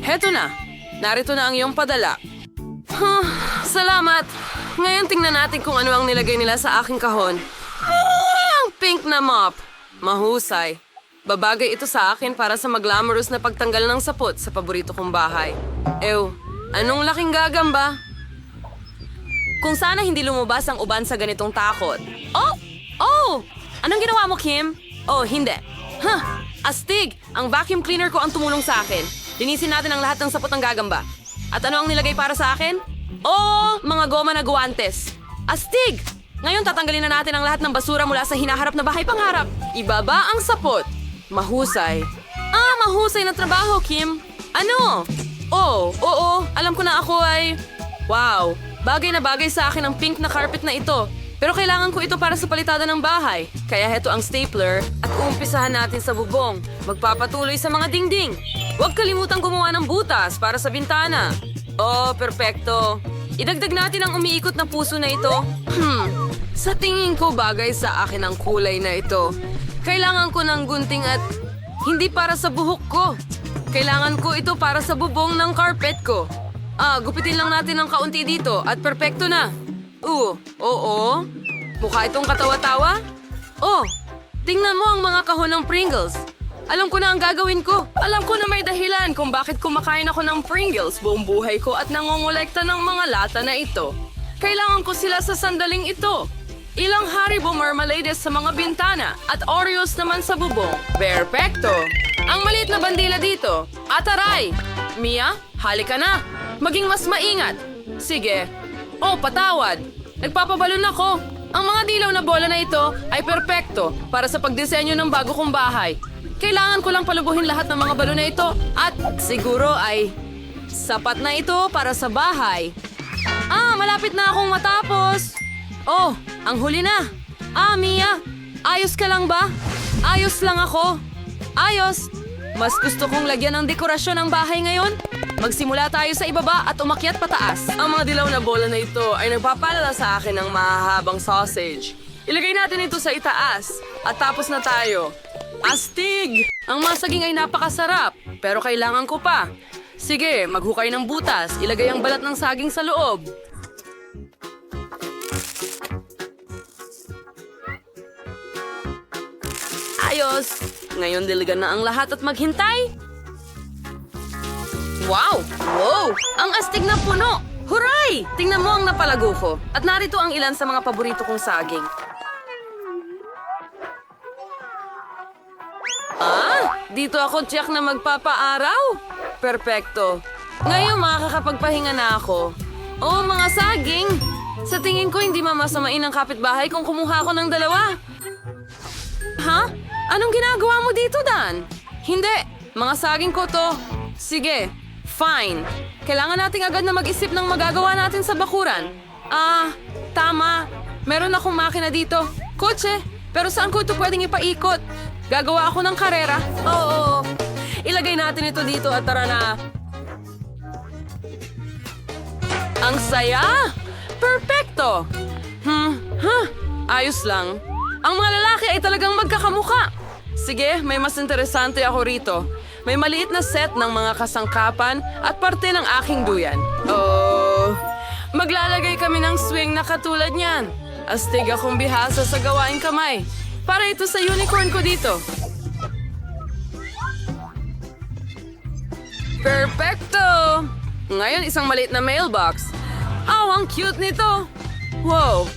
Heto na. Narito na ang iyong padala. Salamat. Ngayon tingnan natin kung ano ang nilagay nila sa aking kahon. Ang pink na mop. Mahusay. Babagay ito sa akin para sa maglamorous na pagtanggal ng sapot sa paborito kong bahay. Ew, anong laking gagamba? Kung sana hindi lumabas ang uban sa ganitong takot. Oh! Anong ginawa mo, Kim? Oh, hindi. Astig! Ang vacuum cleaner ko ang tumulong sa akin. Linisin natin ang lahat ng sapot ng gagamba. At ano ang nilagay para sa akin? Oh, mga goma na guwantes. Astig! Ngayon tatanggalin na natin ang lahat ng basura mula sa hinaharap na bahay pangharap. Ibaba ang sapot. Mahusay. Mahusay na trabaho, Kim. Ano? Oh, oo. Alam ko na ako ay... Wow, bagay na bagay sa akin ang pink na carpet na ito. Pero kailangan ko ito para sa palitada ng bahay. Kaya heto ang stapler at uumpisahan natin sa bubong. Magpapatuloy sa mga dingding. Huwag kalimutang gumawa ng butas para sa bintana. Oh, perpekto. Idagdag natin ang umiikot na puso na ito. Sa tingin ko bagay sa akin ang kulay na ito. Kailangan ko ng gunting at hindi para sa buhok ko. Kailangan ko ito para sa bubong ng carpet ko. Gupitin lang natin ng kaunti dito at perpekto na. Oo. Mukha itong katawa-tawa? Oh, tingnan mo ang mga kahon ng Pringles. Alam ko na ang gagawin ko. Alam ko na may dahilan kung bakit kumakain ako ng Pringles buong buhay ko at nangongolekta ng mga lata na ito. Kailangan ko sila sa sandaling ito. Ilang Haribo marmalades sa mga bintana at Oreos naman sa bubong. Perfecto! Ang maliit na bandila dito. Ataray! Mia, halika na. Maging mas maingat. Sige. Oh, patawad. Nagpapabalon ako. Ang mga dilaw na bola na ito ay perpekto para sa pagdisenyo ng bago kong bahay. Kailangan ko lang palubuhin lahat ng mga balon na ito at siguro ay sapat na ito para sa bahay. Malapit na akong matapos. Oh, ang huli na. Mia, ayos ka lang ba? Ayos lang ako. Ayos. Mas gusto kong lagyan ng dekorasyon ang bahay ngayon. Magsimula tayo sa ibaba at umakyat pataas. Ang mga dilaw na bola na ito ay nagpapalala sa akin ng mahahabang sausage. Ilagay natin ito sa itaas at tapos na tayo. Astig! Ang masaging ay napakasarap, pero kailangan ko pa. Sige, maghukay ng butas. Ilagay ang balat ng saging sa loob. Ayos! Ngayon diligan na ang lahat at maghintay. Wow! Ang astig na puno! Huray! Tingnan mo ang napalago ko. At narito ang ilan sa mga paborito kong saging. Dito ako tiyak na magpapaaraw. Perpekto. Ngayon makakapagpahinga na ako. Oh, mga saging! Sa tingin ko hindi mamasamain ang kapitbahay kung kumuha ako ng dalawa. Anong ginagawa mo dito, Dan? Hindi. Mga saging ko to. Sige. Fine. Kailangan nating agad na mag-isip ng magagawa natin sa bakuran. Tama. Meron akong makina dito. Kotse. Pero saan ko ito pwedeng ipaikot? Gagawa ako ng karera. Oo. Ilagay natin ito dito at tara na. Ang saya! Perfecto! Ayos lang. Ang mga lalaki ay talagang magkakamukha. Sige, may mas interesante ako rito. May maliit na set ng mga kasangkapan at parte ng aking duyan. Oh, maglalagay kami ng swing na katulad niyan. Astig akong bihasa sa gawaing kamay. Para ito sa unicorn ko dito. Perfecto! Ngayon isang maliit na mailbox. Ang cute nito. Wow.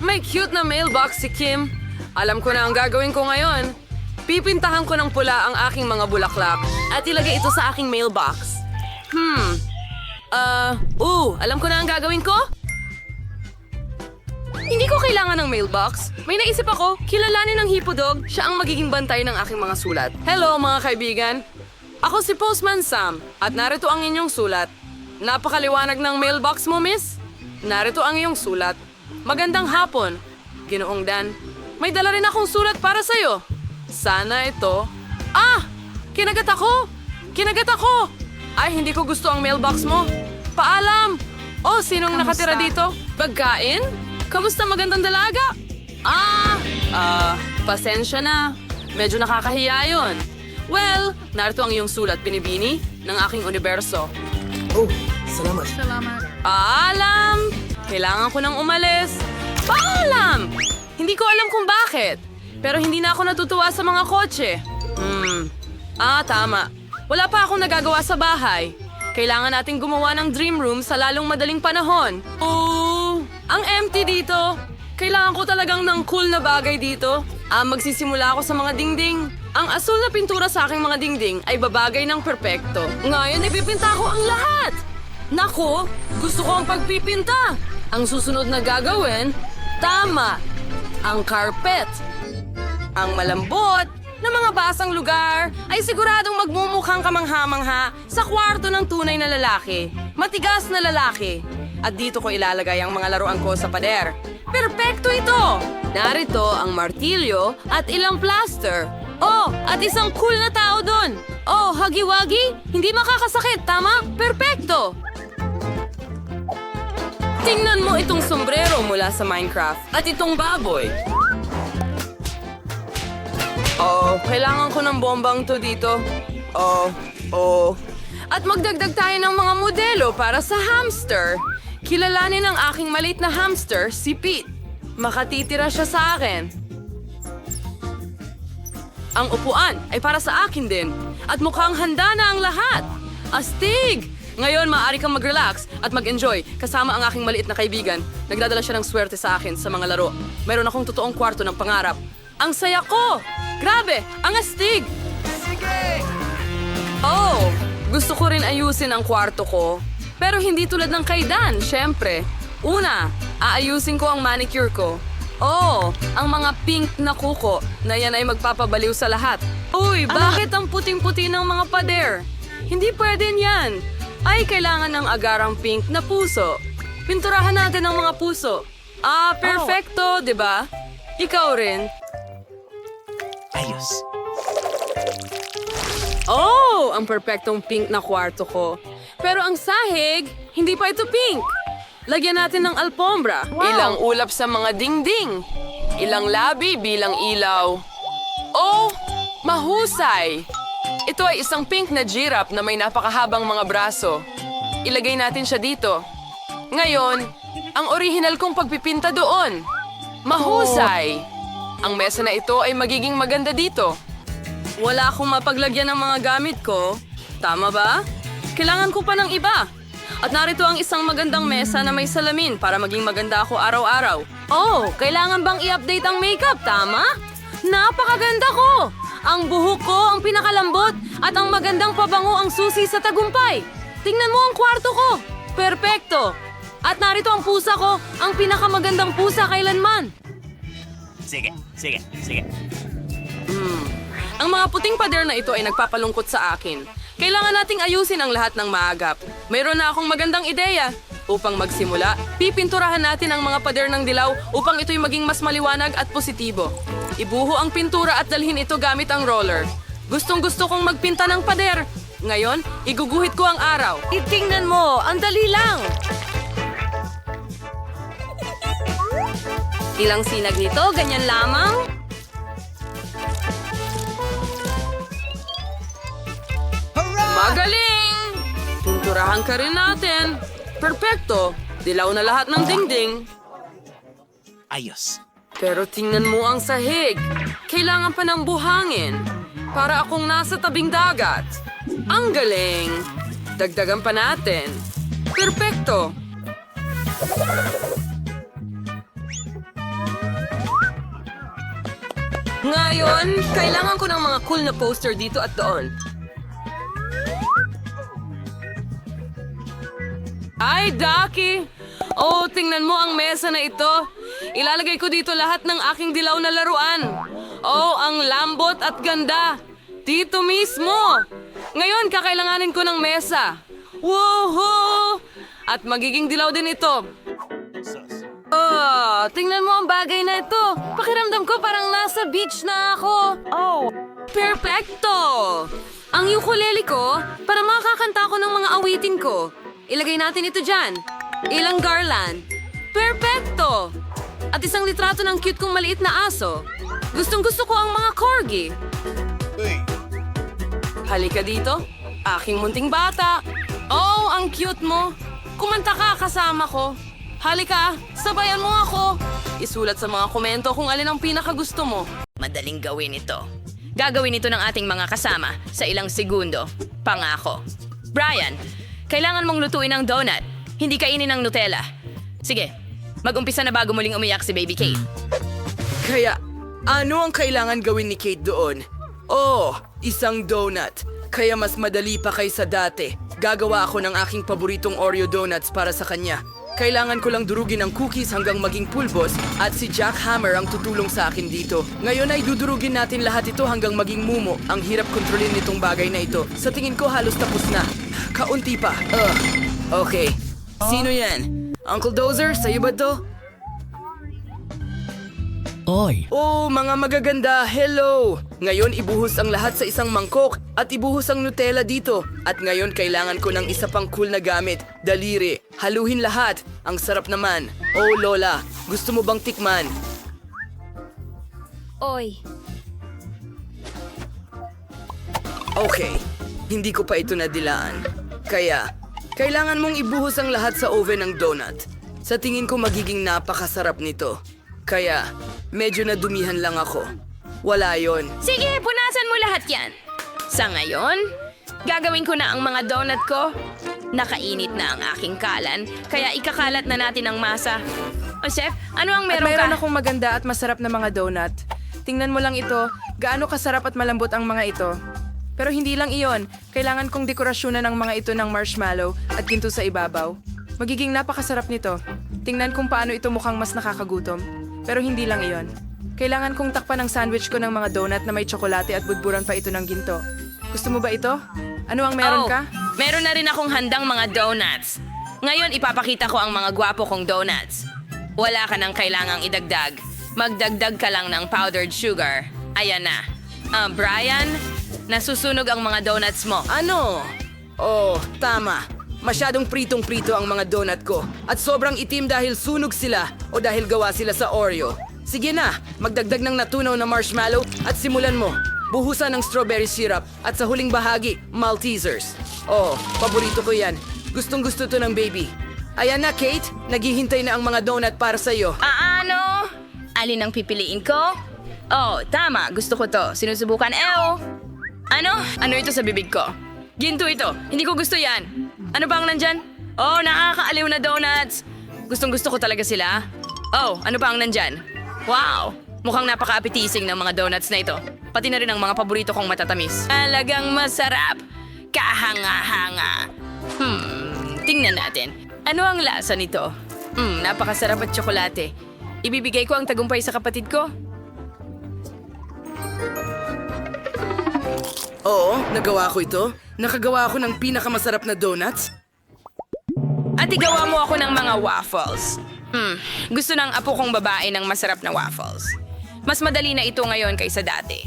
May cute na mailbox si Kim. Alam ko na ang gagawin ko ngayon. Pipintahan ko ng pula ang aking mga bulaklak at ilagay ito sa aking mailbox. Alam ko na ang gagawin ko. Hindi ko kailangan ng mailbox. May naisip ako, kilalanin ng Hipodog, siya ang magiging bantay ng aking mga sulat. Hello mga kaibigan. Ako si Postman Sam at narito ang inyong sulat. Napakaliwanag ng mailbox mo, miss. Narito ang iyong sulat. Magandang hapon, Ginoong Dan. May dala rin akong sulat para sa'yo. Sana ito... Kinagat ako! Kinagat ako! Ay, hindi ko gusto ang mailbox mo. Paalam! Oh, sinong nakatira dito? Pagkain? Kamusta magandang dalaga? Pasensya na. Medyo nakakahiya yun. Well, narito ang iyong sulat, Binibini, ng aking universo. Oh, salamat. Paalam! Kailangan ko nang umalis. Paalam! Hindi ko alam kung bakit. Pero hindi na ako natutuwa sa mga kotse. Tama. Wala pa akong nagagawa sa bahay. Kailangan nating gumawa ng dream room sa lalong madaling panahon. Ang empty dito. Kailangan ko talagang ng cool na bagay dito. Magsisimula ako sa mga dingding. Ang asul na pintura sa aking mga dingding ay babagay ng perpekto. Ngayon, ipipinta ko ang lahat! Nako, gusto ko ang pagpipinta! Ang susunod na gagawin, tama, ang carpet. Ang malambot na mga basang lugar ay siguradong magmumukhang kamangha-mangha sa kwarto ng tunay na lalaki. Matigas na lalaki. At dito ko ilalagay ang mga laruan ko sa pader. Perpekto ito! Narito ang martilyo at ilang plaster. At isang cool na tao doon. Hagi-wagi? Hindi makakasakit, tama? Perpekto! Tingnan mo itong sombrero mula sa Minecraft at itong baboy. Kailangan ko ng bombang to dito. At magdagdag tayo ng mga modelo para sa hamster. Kilalanin ang aking maliit na hamster, si Pete. Makatitira siya sa akin. Ang upuan ay para sa akin din. At mukhang handa na ang lahat. Astig! Ngayon, maaari kang mag-relax at mag-enjoy kasama ang aking maliit na kaibigan. Nagdadala siya ng swerte sa akin sa mga laro. Mayroon akong totoong kwarto ng pangarap. Ang saya ko! Grabe! Ang astig! Sige! Gusto ko rin ayusin ang kwarto ko. Pero hindi tulad ng kay Dan, syempre. Una, aayusin ko ang manicure ko. Ang mga pink na kuko na yan ay magpapabaliw sa lahat. Bakit ang puting-puti ng mga pader? Hindi pwede yan. Ay, kailangan ng agarang pink na puso. Pinturahan natin ang mga puso. Perfecto, di ba? Ikaw rin. Ayos. Ang perpektong pink na kwarto ko. Pero ang sahig, hindi pa ito pink. Lagyan natin ng alpombra. Ilang ulap sa mga dingding. Ilang labi bilang ilaw. Mahusay! Ito ay isang pink na giraffe na may napakahabang mga braso. Ilagay natin siya dito. Ngayon, ang orihinal kong pagpipinta doon. Mahusay! Ang mesa na ito ay magiging maganda dito. Wala akong mapaglagyan ng mga gamit ko. Tama ba? Kailangan ko pa ng iba. At narito ang isang magandang mesa na may salamin para maging maganda ako araw-araw. Kailangan bang i-update ang makeup, tama? Napakaganda ko! Ang buhok ko ang pinakalambot at ang magandang pabango ang susi sa tagumpay. Tingnan mo ang kwarto ko. Perpekto. At narito ang pusa ko, ang pinakamagandang pusa kailanman. Sige. Ang mga puting pader na ito ay nagpapalungkot sa akin. Kailangan nating ayusin ang lahat ng maagap. Mayroon na akong magandang ideya. Upang magsimula, pipinturahan natin ang mga pader ng dilaw upang ito'y maging mas maliwanag at positibo. Ibuho ang pintura at dalhin ito gamit ang roller. Gustong-gusto kong magpinta ng pader. Ngayon, iguguhit ko ang araw. Itingnan mo, ang dali lang! Ilang sinag nito, ganyan lamang? Magaling! Pinturahan ka rin natin. Perpekto. Dilaw na lahat ng dingding. Ayos. Pero tingnan mo ang sahig. Kailangan pa ng buhangin. Para akong nasa tabing dagat. Ang galing. Dagdagan pa natin. Perpekto. Ngayon, kailangan ko ng mga cool na poster dito at doon. Ay, Ducky! Tingnan mo ang mesa na ito. Ilalagay ko dito lahat ng aking dilaw na laruan. Ang lambot at ganda. Dito mismo. Ngayon, kakailanganin ko ng mesa. Woohoo! At magiging dilaw din ito. Tingnan mo ang bagay na ito. Pakiramdam ko parang nasa beach na ako. Perfecto! Ang ukulele ko, para makakanta ko ng mga awitin ko. Ilagay natin ito dyan. Ilang garland. Perfecto! At isang litrato ng cute kong maliit na aso. Gustong-gusto ko ang mga corgi. Halika dito. Aking munting bata. Oh, ang cute mo. Kumanta ka kasama ko. Halika, sabayan mo ako. Isulat sa mga komento kung alin ang pinakagusto mo. Madaling gawin ito. Gagawin ito ng ating mga kasama sa ilang segundo. Pangako. Brian, kailangan mong lutuin ang donut. Hindi kainin ng Nutella. Sige, mag-umpisa na bago muling umiyak si Baby Kate. Kaya, ano ang kailangan gawin ni Kate doon? Oh, isang donut. Kaya mas madali pa kaysa dati. Gagawa ako ng aking paboritong Oreo donuts para sa kanya. Kailangan ko lang durugin ang cookies hanggang maging pulbos at si Jack Hammer ang tutulong sa akin dito. Ngayon ay dudurugin natin lahat ito hanggang maging mumo. Ang hirap kontrolin nitong bagay na ito. Sa tingin ko halos tapos na. Kaunti pa. Okay. Sino yan? Uncle Dozer, sa'yo ba to? Oy! Oh, mga magaganda, hello! Ngayon ibuhos ang lahat sa isang mangkok at ibuhos ang Nutella dito. At ngayon kailangan ko ng isa pang cool na gamit, daliri. Haluhin lahat. Ang sarap naman. Oh, Lola, gusto mo bang tikman? Oy. Okay, hindi ko pa ito nadilaan. Kaya, kailangan mong ibuhos ang lahat sa oven ng donut. Sa tingin ko magiging napakasarap nito. Kaya, medyo nadumihan lang ako. Wala yon. Sige, punasan mo lahat yan. Sa ngayon, gagawin ko na ang mga donut ko. Nakainit na ang aking kalan, kaya ikakalat na natin ang masa. O chef, ano ang meron ka? Mayroon akong maganda at masarap na mga donut. Tingnan mo lang ito, gaano kasarap at malambot ang mga ito. Pero hindi lang iyon, kailangan kong dekorasyonan ng mga ito ng marshmallow at ginto sa ibabaw. Magiging napakasarap nito. Tingnan kung paano ito mukhang mas nakakagutom. Pero hindi lang iyon. Kailangan kong takpan ang sandwich ko ng mga donut na may tsokolate at budburan pa ito ng ginto. Gusto mo ba ito? Ano ang meron ka? Meron na rin akong handang mga donuts. Ngayon ipapakita ko ang mga gwapo kong donuts. Wala ka nang kailangang idagdag. Magdagdag ka lang ng powdered sugar. Ayan na. Brian, nasusunog ang mga donuts mo. Ano? Oh, tama. Masyadong pritong-prito ang mga donut ko. At sobrang itim dahil sunog sila o dahil gawa sila sa Oreo. Sige na, magdagdag ng natunaw na marshmallow at simulan mo. Buhusan ng strawberry syrup at sa huling bahagi, Maltesers. Oh, paborito ko yan. Gustong-gusto to ng baby. Ayan na, Kate. Naghihintay na ang mga donut para sa'yo. Ano? Alin ang pipiliin ko? Oh, tama. Gusto ko to. Sinusubukan. Ano? Ano ito sa bibig ko? Ginto ito. Hindi ko gusto yan. Ano ba ang nandyan? Oh, nakakaaliw na donuts. Gustong-gusto ko talaga sila. Oh, ano pa ang nandyan? Wow! Mukhang napaka-appetizing ng mga donuts na ito. Pati na rin ang mga paborito kong matatamis. Talagang masarap. Kahanga-hanga. Tingnan natin. Ano ang lasa nito? Napakasarap at tsokolate. Ibibigay ko ang tagumpay sa kapatid ko. Oo, nagawa ko ito. Nakagawa ako ng pinakamasarap na donuts. At igawa mo ako ng mga waffles. Gusto ng apo kong babae ng masarap na waffles. Mas madali na ito ngayon kaysa dati.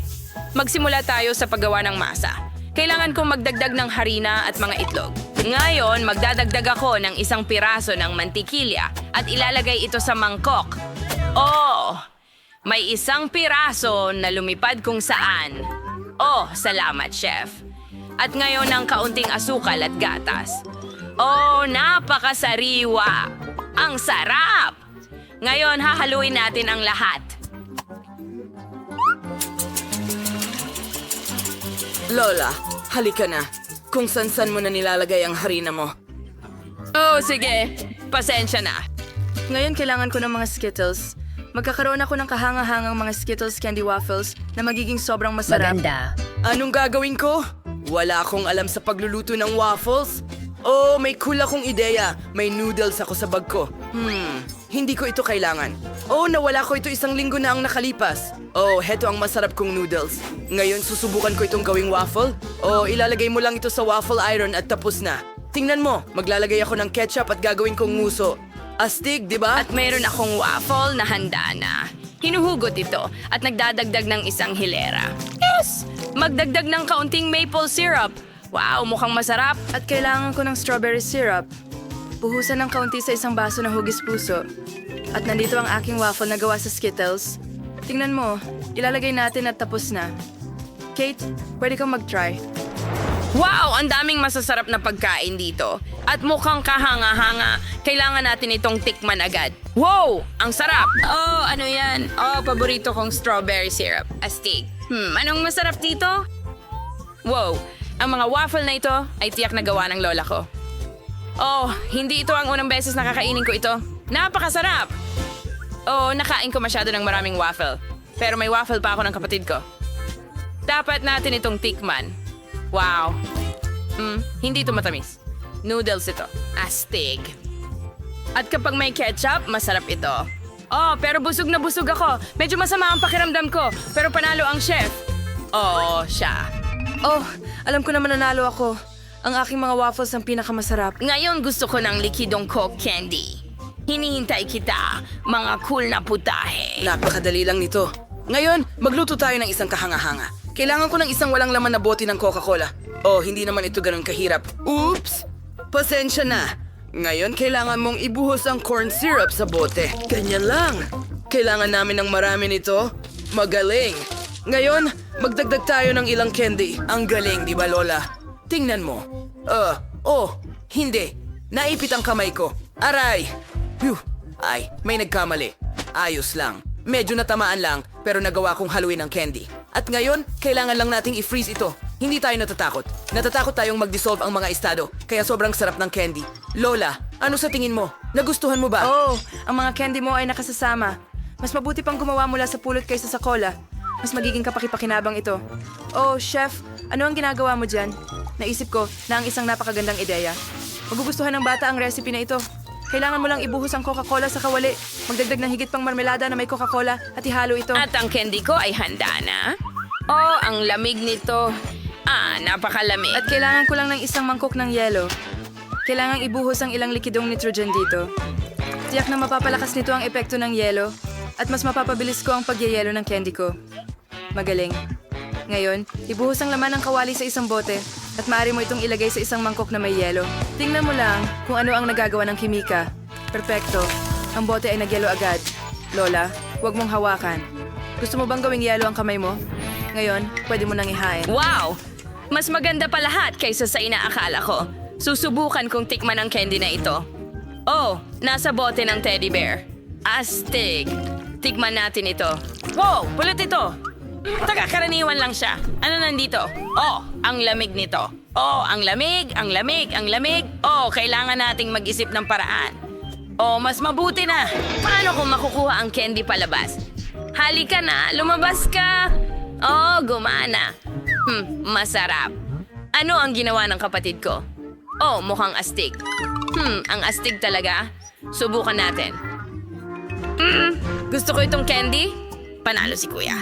Magsimula tayo sa paggawa ng masa. Kailangan kong magdagdag ng harina at mga itlog. Ngayon, magdadagdag ako ng isang piraso ng mantikilya at ilalagay ito sa mangkok. Oh! May isang piraso na lumipad kung saan. Oh, salamat, chef. At ngayon ng kaunting asukal at gatas. Oh, napakasariwa! Ang sarap! Ngayon, hahaluin natin ang lahat. Lola, halika na. Kung san-san mo na nilalagay ang harina mo. Oh, sige. Pasensya na. Ngayon kailangan ko ng mga Skittles. Magkakaroon ako ng kahanga-hangang mga Skittles candy waffles na magiging sobrang masarap. Anong gagawin ko? Wala akong alam sa pagluluto ng waffles. Oh, may cool akong ideya. May noodles ako sa bag ko. Hindi ko ito kailangan. Oh, nawala ko ito 1 linggo na ang nakalipas. Oh, heto ang masarap kong noodles. Ngayon, susubukan ko itong gawing waffle. Oh, ilalagay mo lang ito sa waffle iron at tapos na. Tingnan mo, maglalagay ako ng ketchup at gagawin kong nguso. Astig, di ba? At mayroon akong waffle na handa na. Hinuhugot ito at nagdadagdag ng isang hilera. Yes! Magdagdag ng kaunting maple syrup. Wow, mukhang masarap. At kailangan ko ng strawberry syrup. Buhusan ng kaunti sa isang baso ng hugis puso. At nandito ang aking waffle na gawa sa Skittles. Tingnan mo, ilalagay natin at tapos na. Kate, pwede kang mag-try. Wow! Ang daming masasarap na pagkain dito. At mukhang kahanga-hanga. Kailangan natin itong tikman agad. Wow! Ang sarap! Oh, ano yan? Oh, paborito kong strawberry syrup. Astig. Anong masarap dito? Wow! Ang mga waffle na ito ay tiyak na gawa ng lola ko. Oh, hindi ito ang unang beses na kakainin ko ito. Napakasarap! Oh, nakain ko masyado ng maraming waffle. Pero may waffle pa ako ng kapatid ko. Dapat natin itong tikman. Wow. Hindi ito matamis. Noodles ito. Astig. At kapag may ketchup, masarap ito. Oh, pero busog na busog ako. Medyo masama ang pakiramdam ko. Pero panalo ang chef. Oh, siya. Oh, alam ko naman nanalo ako. Ang aking mga waffles ang pinakamasarap. Ngayon gusto ko ng likidong Coke candy. Hinihintay kita, mga cool na putahe. Napakadali lang nito. Ngayon, magluto tayo ng isang kahanga-hanga. Kailangan ko ng isang walang laman na bote ng Coca-Cola. Oh, hindi naman ito ganun kahirap. Oops! Pasensya na. Ngayon, kailangan mong ibuhos ang corn syrup sa bote. Ganyan lang. Kailangan namin ng marami nito. Magaling. Ngayon, magdagdag tayo ng ilang candy. Ang galing, di ba, Lola? Tingnan mo. Hindi. Naipit ang kamay ko. Aray! Phew! Ay, may nagkamali. Ayos lang. Medyo natamaan lang, pero nagawa kong haluin ang candy. At ngayon, kailangan lang nating i-freeze ito. Hindi tayo natatakot. Natatakot tayong mag-dissolve ang mga estado, kaya sobrang sarap ng candy. Lola, ano sa tingin mo? Nagustuhan mo ba? Oh, ang mga candy mo ay nakasasama. Mas mabuti pang gumawa mula sa pulot kaysa sa cola. Mas magiging kapakipakinabang ito. Oh, chef, ano ang ginagawa mo dyan? Naisip ko na ang isang napakagandang ideya. Magugustuhan ng bata ang recipe na ito. Kailangan mo lang ibuhos ang Coca-Cola sa kawali. Magdagdag ng higit pang marmelada na may Coca-Cola at ihalo ito. At ang candy ko ay handa na. Oh, ang lamig nito. Napakalamig. At kailangan ko lang ng isang mangkok ng yelo. Kailangang ibuhos ang ilang likidong nitrogen dito. Tiyak na mapapalakas nito ang epekto ng yelo at mas mapapabilis ko ang pagyayelo ng candy ko. Magaling. Ngayon, ibuhos ang laman ng kawali sa isang bote at maaari mo itong ilagay sa isang mangkok na may yelo. Tingnan mo lang kung ano ang nagagawa ng kimika. Perpekto. Ang bote ay nagyelo agad. Lola, huwag mong hawakan. Gusto mo bang gawing yelo ang kamay mo? Ngayon, pwede mo nang ihain. Wow! Mas maganda pa lahat kaysa sa inaakala ko. Susubukan kong tikman ang candy na ito. Oh, nasa bote ng teddy bear. Astig. Tikman natin ito. Wow! Pulot ito! Taga-karaniwan lang siya. Ano nandito? Oh, ang lamig nito. Oh, ang lamig, ang lamig, ang lamig. Oh, kailangan nating mag-isip ng paraan. Oh, mas mabuti na. Paano kung makukuha ang candy palabas? Halika na, lumabas ka. Oh, gumana. Masarap. Ano ang ginawa ng kapatid ko? Oh, mukhang astig. Ang astig talaga. Subukan natin. Gusto ko itong candy. Panalo si kuya.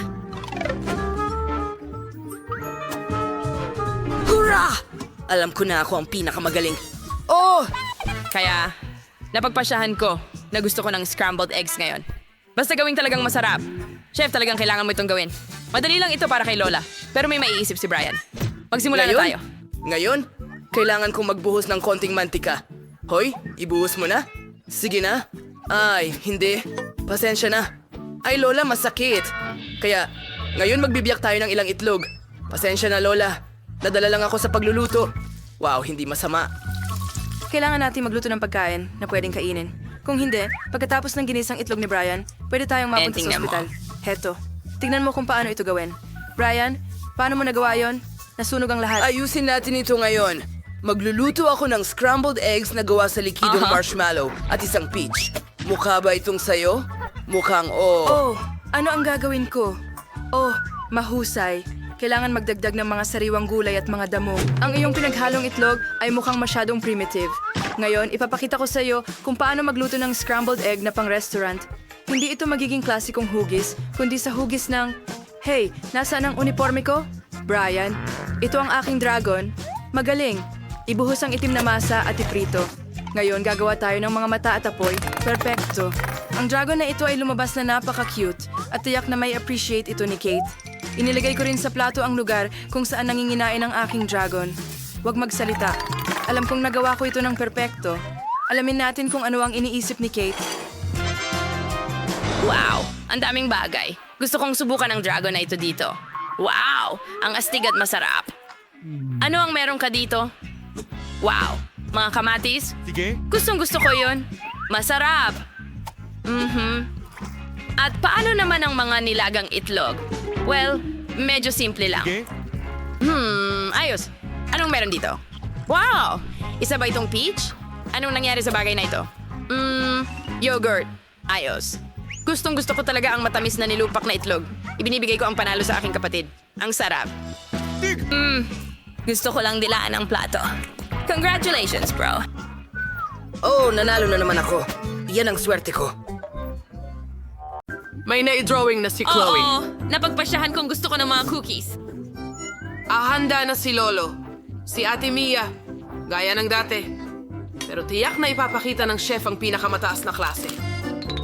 Hurra! Alam ko na ako ang pinakamagaling. Oh! Kaya, napagpasyahan ko na gusto ko ng scrambled eggs ngayon. Basta gawing talagang masarap. Chef, talagang kailangan mo itong gawin. Madali lang ito para kay Lola. Pero may maiisip si Brian. Magsimula na tayo. Ngayon, kailangan kong magbuhos ng konting mantika. Hoy, ibuhos mo na? Sige na. Ay, hindi. Pasensya na. Ay, Lola, masakit. Kaya, ngayon magbibiyak tayo ng ilang itlog. Pasensya na, Lola. Nadala lang ako sa pagluluto. Wow, hindi masama. Kailangan natin magluto ng pagkain na pwedeng kainin. Kung hindi, pagkatapos ng ginisang itlog ni Brian, pwede tayong mapunta sa tingnan mo. ospital. Heto. Tingnan mo kung paano ito gawin. Brian, paano mo nagawa yon? Nasunog ang lahat. Ayusin natin ito ngayon. Magluluto ako ng scrambled eggs na gawa sa likidong marshmallow at isang peach. Mukha ba itong sayo? Mukhang Oh, ano ang gagawin ko? Oh, mahusay. Kailangan magdagdag ng mga sariwang gulay at mga damo. Ang iyong pinaghalong itlog ay mukhang masyadong primitive. Ngayon, ipapakita ko sa iyo kung paano magluto ng scrambled egg na pang-restaurant. Hindi ito magiging klasikong hugis, kundi sa hugis ng... Hey, nasaan ang uniforme ko? Brian, ito ang aking dragon. Magaling. Ibuhos ang itim na masa at iprito. Ngayon, gagawa tayo ng mga mata at apoy. Perpekto. Ang dragon na ito ay lumabas na napaka-cute at tiyak na may appreciate ito ni Kate. Inilagay ko rin sa plato ang lugar kung saan nanginginain ang aking dragon. Huwag magsalita. Alam kong nagawa ko ito ng perpekto. Alamin natin kung ano ang iniisip ni Kate. Wow! Ang daming bagay. Gusto kong subukan ang dragon na ito dito. Wow! Ang astig at masarap. Ano ang meron ka dito? Wow, mga kamatis? Sige. Gustong gusto ko yun. Masarap. At paano naman ang mga nilagang itlog? Well, medyo simple lang. Ayos. Anong meron dito? Wow! Isa ba itong peach? Anong nangyari sa bagay na ito? Yogurt. Ayos. Gustong gusto ko talaga ang matamis na nilupak na itlog. Ibinibigay ko ang panalo sa aking kapatid. Ang sarap. Gusto ko lang dilaan ang plato. Congratulations, bro. Oh, nanalo na naman ako. Yan ang swerte ko. May nai-drawing na si Chloe. Oo, napagpasyahan kong gusto ko ng mga cookies. Handa na si Lolo. Si Ate Mia. Gaya ng dati. Pero tiyak na ipapakita ng chef ang pinakamataas na klase.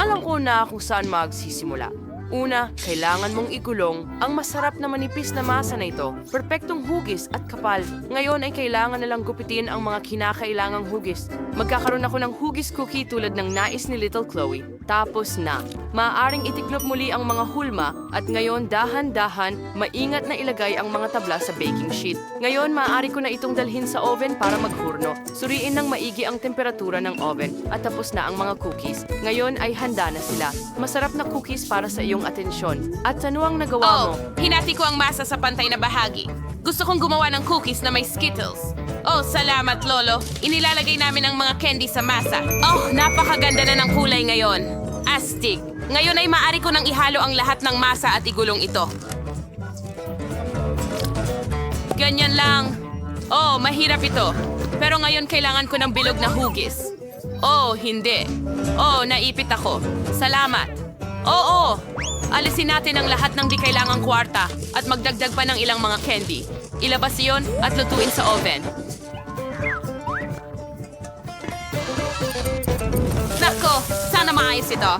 Alam ko na kung saan magsisimula. Una, kailangan mong igulong ang masarap na manipis na masa na ito. Perpektong hugis at kapal. Ngayon ay kailangan na lang gupitin ang mga kinakailangang hugis. Magkakaroon ako ng hugis cookie tulad ng nais ni Little Chloe. Tapos na. Maaaring itiklop muli ang mga hulma at ngayon dahan-dahan, maingat na ilagay ang mga tabla sa baking sheet. Ngayon, maaari ko na itong dalhin sa oven para maghurno. Suriin ng maigi ang temperatura ng oven at tapos na ang mga cookies. Ngayon ay handa na sila. Masarap na cookies para sa iyong atensyon. At ano ang nagawa mo? Hinati ko ang masa sa pantay na bahagi. Gusto kong gumawa ng cookies na may Skittles. Oh, salamat, Lolo. Inilalagay namin ang mga candy sa masa. Oh, napakaganda na ng kulay ngayon. Astig. Ngayon ay maaari ko nang ihalo ang lahat ng masa at igulong ito. Ganyan lang. Oh, mahirap ito. Pero ngayon kailangan ko ng bilog na hugis. Oh, hindi. Oh, naipit ako. Salamat. Oo. Alisin natin ang lahat ng di kailangang kwarta at magdagdag pa ng ilang mga candy. Ilabas iyon at lutuin sa oven. Nako, sana maayos ito.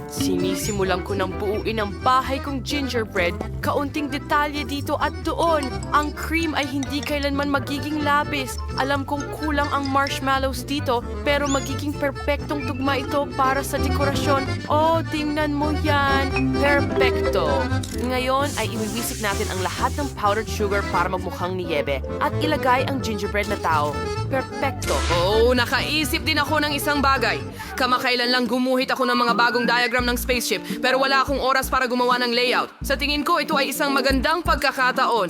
Sinisimulan ko ng buuin ang bahay kong gingerbread. Kaunting detalye dito at doon. Ang cream ay hindi kailanman magiging labis. Alam kong kulang ang marshmallows dito, pero magiging perpektong tugma ito para sa dekorasyon. Oh, tingnan mo yan. Perpekto. Ngayon ay iwiwisik natin ang lahat ng powdered sugar para magmukhang niyebe at ilagay ang gingerbread na tao. Perpekto. Oh, nakaisip din ako ng isang bagay. Kamakailan lang gumuhit ako ng mga bagong diagram ng spaceship pero wala akong oras para gumawa ng layout. Sa tingin ko, ito ay isang magandang pagkakataon.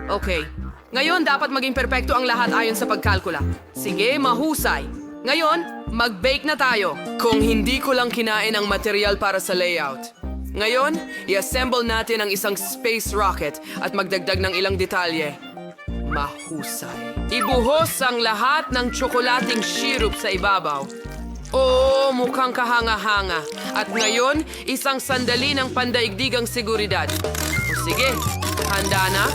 Okay. Ngayon, dapat maging perpekto ang lahat ayon sa pagkalkula. Sige, mahusay. Ngayon, mag-bake na tayo. Kung hindi ko lang kinain ang material para sa layout. Ngayon, i-assemble natin ang isang space rocket at magdagdag ng ilang detalye. Mahusay. Ibuhos ang lahat ng tsokolating syrup sa ibabaw. Oo, mukhang kahanga-hanga. At ngayon, isang sandali ng pandaigdigang seguridad. O sige, handa na?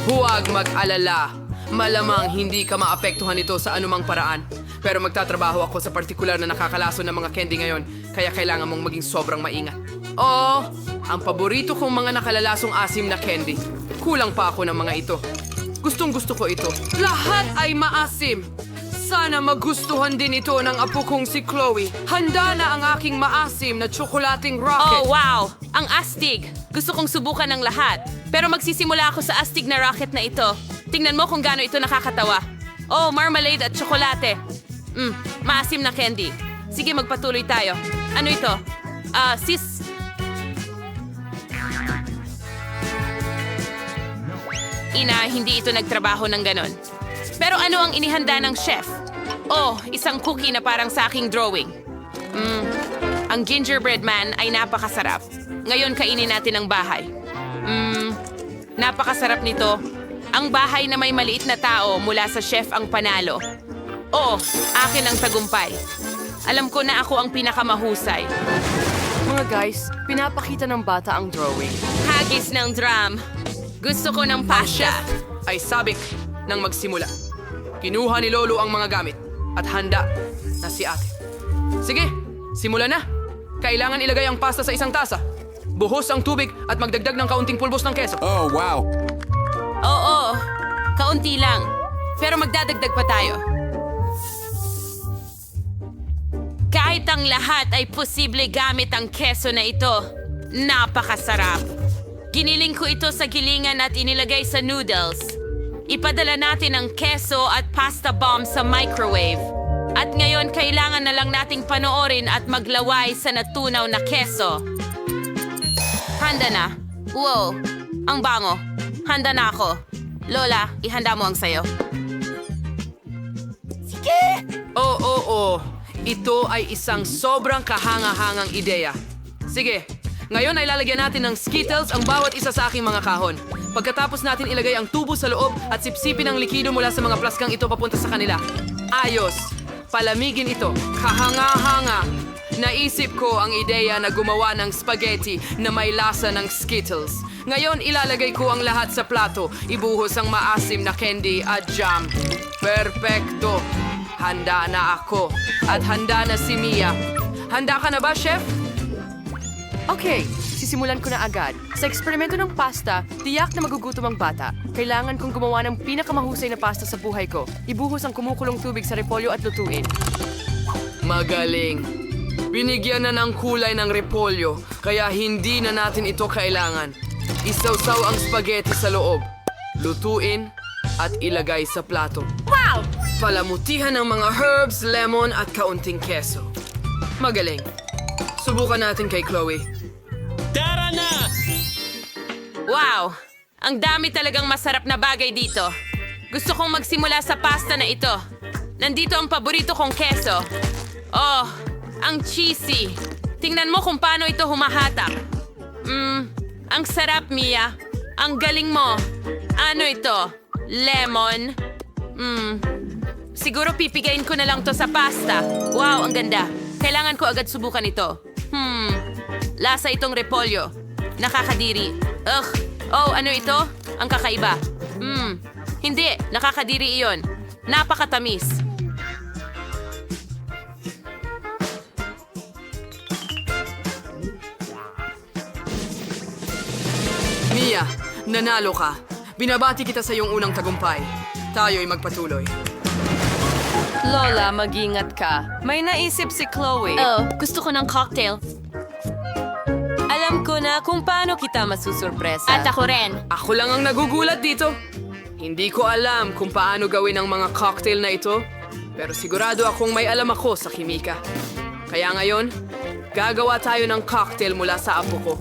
Huwag mag-alala. Malamang hindi ka maapektuhan nito sa anumang paraan. Pero magtatrabaho ako sa partikular na nakakalaso ng mga candy ngayon, kaya kailangan mong maging sobrang maingat. Oh, ang paborito kong mga nakalalasong asim na candy. Kulang pa ako ng mga ito. Gustong gusto ko ito. Lahat ay maasim. Sana magustuhan din ito ng apo kong si Chloe. Handa na ang aking maasim na tsokolating rocket. Oh, wow! Ang astig! Gusto kong subukan ng lahat. Pero magsisimula ako sa astig na rocket na ito. Tingnan mo kung gaano ito nakakatawa. Oh, marmalade at tsokolate. Maasim na candy. Sige, magpatuloy tayo. Ano ito? Sis... Ina, hindi ito nagtrabaho ng ganon. Pero ano ang inihanda ng chef? Oh, isang cookie na parang sa aking drawing. Ang gingerbread man ay napakasarap. Ngayon kainin natin ang bahay. Napakasarap nito. Ang bahay na may maliit na tao mula sa chef ang panalo. Oh, akin ang tagumpay. Alam ko na ako ang pinakamahusay. Mga guys, pinapakita ng bata ang drawing. Hagis ng drum. Gusto ko ng pasta. Ay sabik nang magsimula. Kinuha ni Lolo ang mga gamit at handa na si ate. Sige, simula na. Kailangan ilagay ang pasta sa isang tasa. Buhos ang tubig at magdagdag ng kaunting pulbos ng keso. Oh, wow. Oo, kaunti lang. Pero magdadagdag pa tayo. Kaya Kahit ang lahat ay posible gamit ang keso na ito. Napakasarap. Giniling ko ito sa gilingan at inilagay sa noodles. Ipadala natin ang keso at pasta bomb sa microwave. At ngayon kailangan na lang nating panoorin at maglaway sa natunaw na keso. Handa na. Wow, ang bango. Handa na ako. Lola, ihanda mo ang sayo. Oo. Ito ay isang sobrang kahanga-hangang ideya. Sige, ngayon ay lalagyan natin ng Skittles ang bawat isa sa aking mga kahon. Pagkatapos natin ilagay ang tubo sa loob at sipsipin ang likido mula sa mga plaskang ito papunta sa kanila. Ayos! Palamigin ito. Kahanga-hanga! Naisip ko ang ideya na gumawa ng spaghetti na may lasa ng Skittles. Ngayon ilalagay ko ang lahat sa plato. Ibuhos ang maasim na candy at jam. Perpekto! Handa na ako. At handa na si Mia. Handa ka na ba, Chef? Okay, sisimulan ko na agad. Sa eksperimento ng pasta, tiyak na magugutom ang bata. Kailangan kong gumawa ng pinakamahusay na pasta sa buhay ko. Ibuhos ang kumukulong tubig sa repolyo at lutuin. Magaling. Binigyan na ng kulay ng repolyo, kaya hindi na natin ito kailangan. Isawsaw ang spaghetti sa loob. Lutuin at ilagay sa plato. Wow! Palamutihan ng mga herbs, lemon at kaunting keso. Magaling. Subukan natin kay Chloe. Tara na! Wow! Ang dami talagang masarap na bagay dito. Gusto kong magsimula sa pasta na ito. Nandito ang paborito kong keso. Oh, ang cheesy. Tingnan mo kung paano ito humahatak. Ang sarap, Mia. Ang galing mo. Ano ito? Lemon? Siguro pipigain ko na lang to sa pasta. Wow, ang ganda. Kailangan ko agad subukan ito. Lasa itong repolyo. Nakakadiri. Ugh. Oh, ano ito? Ang kakaiba. Hindi, nakakadiri iyon. Napakatamis. Mia, nanalo ka. Binabati kita sa iyong unang tagumpay. Tayo'y magpatuloy. Lola, mag-ingat ka. May naisip si Chloe. Oh, gusto ko ng cocktail. Alam ko na kung paano kita masusurpresa. At ako rin. Ako lang ang nagugulat dito. Hindi ko alam kung paano gawin ang mga cocktail na ito, pero sigurado akong may alam ako sa kimika. Kaya ngayon, gagawa tayo ng cocktail mula sa apo ko.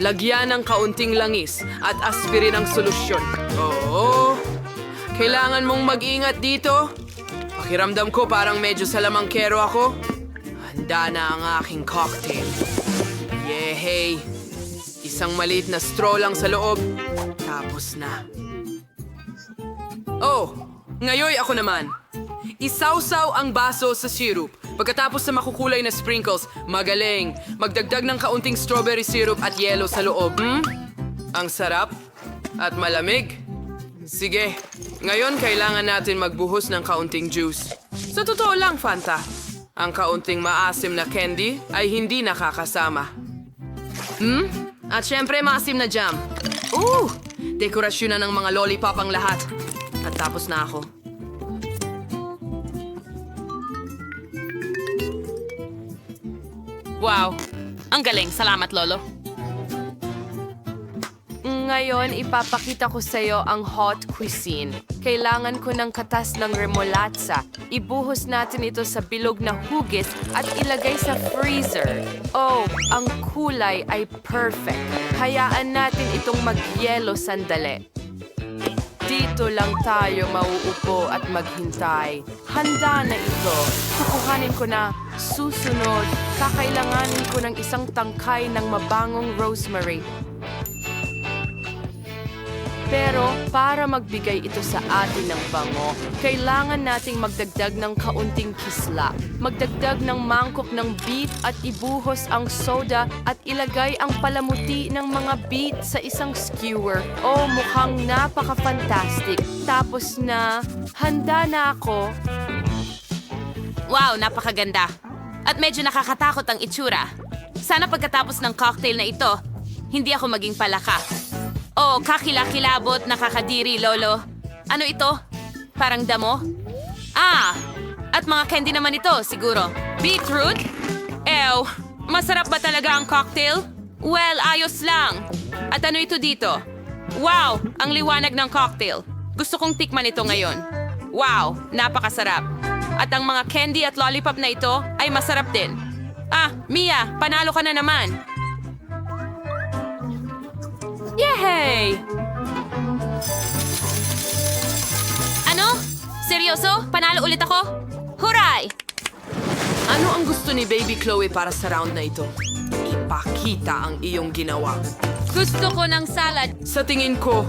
Lagyan ng kaunting langis at aspirin ang solusyon. Oo, kailangan mong mag-ingat dito. Pakiramdam ko parang medyo salamangkero ako. Handa na ang aking cocktail. Yehey! Isang maliit na straw lang sa loob. Tapos na. Oh, ngayon ako naman. Isawsaw ang baso sa syrup. Pagkatapos sa makukulay na sprinkles, magaling. Magdagdag ng kaunting strawberry syrup at yelo sa loob. Ang sarap at malamig. Sige, ngayon kailangan natin magbuhos ng kaunting juice. Sa totoo lang, Fanta, ang kaunting maasim na candy ay hindi nakakasama. At syempre, maasim na jam. Dekorasyon na ng mga lollipop ang lahat. At tapos na ako. Wow. Ang galing. Salamat, Lolo. Ngayon, ipapakita ko sa iyo ang hot cuisine. Kailangan ko ng katas ng remolatsa. Ibuhos natin ito sa bilog na hugis at ilagay sa freezer. Oh, ang kulay ay perfect. Hayaan natin itong magyelo sandali. Dito lang tayo mauupo at maghintay. Handa na ito. Kukuhanin ko na. Susunod, kakailanganin ko ng isang tangkay ng mabangong rosemary. Pero para magbigay ito sa atin ng bango, kailangan nating magdagdag ng kaunting kisla. Magdagdag ng mangkok ng beet at ibuhos ang soda at ilagay ang palamuti ng mga beet sa isang skewer. Oh, mukhang napaka-fantastic. Tapos na, handa na ako. Wow, napakaganda. At medyo nakakatakot ang itsura. Sana pagkatapos ng cocktail na ito, hindi ako maging palaka. Oh, kakilakilabot, nakakadiri, Lolo. Ano ito? Parang damo? At mga candy naman ito, siguro. Beetroot? Ew, masarap ba talaga ang cocktail? Well, ayos lang. At ano ito dito? Wow, ang liwanag ng cocktail. Gusto kong tikman ito ngayon. Wow, napakasarap. At ang mga candy at lollipop na ito ay masarap din. Ah, Mia, panalo ka na naman. Yay! Ano? Seryoso? Panalo ulit ako? Huray! Ano ang gusto ni Baby Chloe para sa round na ito? Ipakita ang iyong ginawa. Gusto ko ng salad. Sa tingin ko,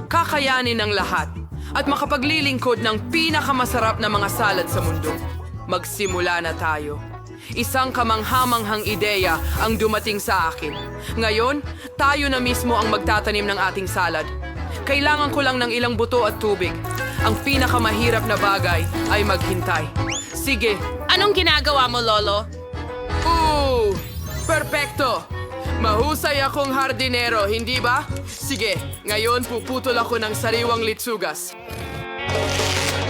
kakayanin ng lahat at makapaglilingkod ng pinakamasarap na mga salad sa mundo. Magsimula na tayo. Isang kamanghamanghang ideya ang dumating sa akin. Ngayon, tayo na mismo ang magtatanim ng ating salad. Kailangan ko lang ng ilang buto at tubig. Ang pinakamahirap na bagay ay maghintay. Sige. Anong ginagawa mo, Lolo? Perpekto! Mahusay akong hardinero, hindi ba? Sige, ngayon puputol ako ng sariwang litsugas.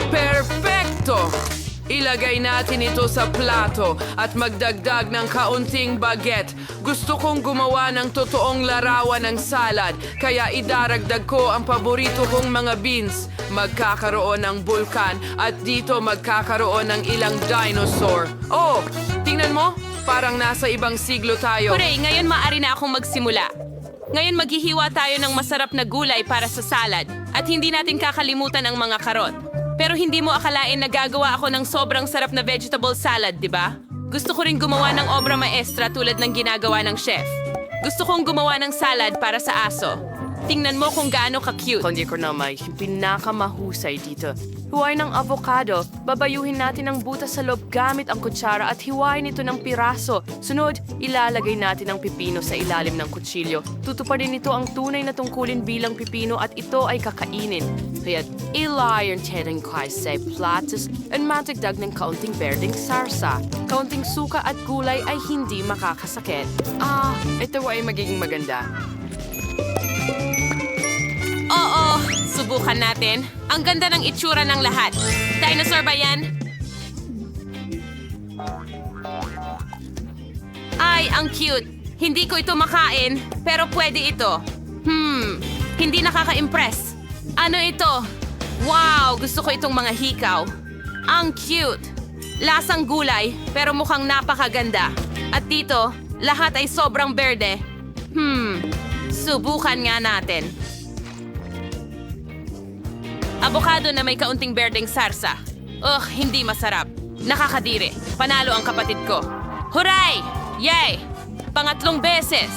Perpekto! Ilagay natin ito sa plato at magdagdag ng kaunting baguette. Gusto kong gumawa ng totoong larawan ng salad, kaya idaragdag ko ang paborito kong mga beans. Magkakaroon ng bulkan at dito magkakaroon ng ilang dinosaur. Oh, tingnan mo, parang nasa ibang siglo tayo. Hooray, ngayon maaari na akong magsimula. Ngayon maghihiwa tayo ng masarap na gulay para sa salad at hindi natin kakalimutan ang mga karot. Pero hindi mo akalain na gagawa ako ng sobrang sarap na vegetable salad, di ba? Gusto ko rin gumawa ng obra maestra tulad ng ginagawa ng chef. Gusto kong gumawa ng salad para sa aso. Tingnan mo kung gaano ka-cute. Hindi ko na may pinakamahusay dito. Huway ng avocado. Babayuhin natin ang butas sa loob gamit ang kutsara at hiwain ito ng piraso. Sunod, ilalagay natin ang pipino sa ilalim ng kutsilyo. Tutuparin nito ang tunay na tungkulin bilang pipino at ito ay kakainin. Kaya ilayan natin kay sa platos at matagdag ng kaunting berdeng sarsa. Kaunting suka at gulay ay hindi makakasakit. Ito ay magiging maganda. Oo, subukan natin. Ang ganda ng itsura ng lahat. Dinosaur ba yan? Ay, ang cute. Hindi ko ito makain, pero pwede ito. Hindi nakaka-impress. Ano ito? Wow, gusto ko itong mga hikaw. Ang cute. Lasang gulay, pero mukhang napakaganda. At dito, lahat ay sobrang berde. Subukan nga natin. Avocado na may kaunting berdeng sarsa. Hindi masarap. Nakakadiri. Panalo ang kapatid ko. Huray! Yay! Pangatlong beses.